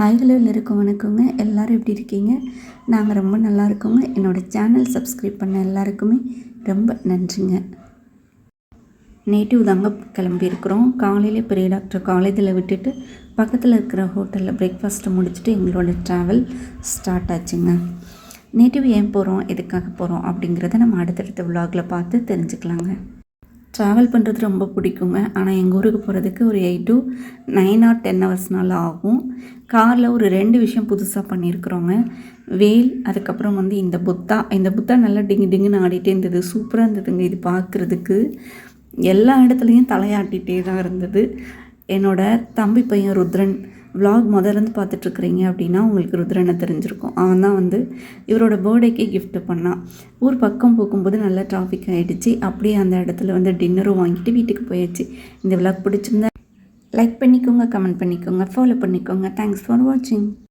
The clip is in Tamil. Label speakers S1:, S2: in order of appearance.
S1: ஹாய் ஹலோ எல்லாருக்கும் வணக்கங்க. எல்லோரும் எப்படி இருக்கீங்க? நாங்கள் ரொம்ப நல்லா இருக்கோங்க. என்னோடய சேனல் சப்ஸ்கிரைப் பண்ண எல்லாருக்குமே ரொம்ப நன்றிங்க. நேட்டிவ் தாங்க கிளம்பியிருக்கிறோம். காலையில் பெரிய டாக்டர் காலேஜில் விட்டுட்டு பக்கத்தில் இருக்கிற ஹோட்டலில் பிரேக்ஃபாஸ்ட்டை முடிச்சுட்டு எங்களோட ட்ராவல் ஸ்டார்ட் ஆச்சுங்க. நேட்டிவ் ஏன் போகிறோம், எதுக்காக போகிறோம் அப்படிங்கிறத நம்ம அடுத்தடுத்த விலாகில் பார்த்து தெரிஞ்சுக்கலாங்க. ட்ராவல் பண்ணுறது ரொம்ப பிடிக்குங்க. ஆனால் எங்கள் ஊருக்கு போகிறதுக்கு ஒரு 8 to 9 or 10 ஹவர்ஸ்னால ஆகும். காரில் ஒரு 2 விஷயம் புதுசாக பண்ணியிருக்கிறோங்க. வேல், அதுக்கப்புறம் இந்த புத்தா நல்லா டிங்கு டிங்குன்னு ஆடிட்டே இருந்தது. சூப்பராக இருந்ததுங்க. இது பார்க்குறதுக்கு எல்லா இடத்துலையும் தலையாட்டிகிட்டே தான் இருந்தது. என்னோடய தம்பி பையன் ருத்ரன் விலாக் முதலேருந்து பார்த்துட்ருக்குறீங்க அப்படின்னா உங்களுக்கு ருத்ரனை தெரிஞ்சிருக்கும். அவன் தான் இவரோட பர்த்டேக்கே கிஃப்ட் பண்ணான். ஊர் பக்கம் போகும்போது நல்லா டிராஃபிக் ஆகிடுச்சு. அப்படியே அந்த இடத்துல டின்னரும் வாங்கிட்டு வீட்டுக்கு போயாச்சு. இந்த விலாக் பிடிச்சிருந்தா லைக் பண்ணிக்கோங்க, கமெண்ட் பண்ணிக்கோங்க, ஃபாலோ பண்ணிக்கோங்க. தேங்க்ஸ் ஃபார் வாட்சிங்.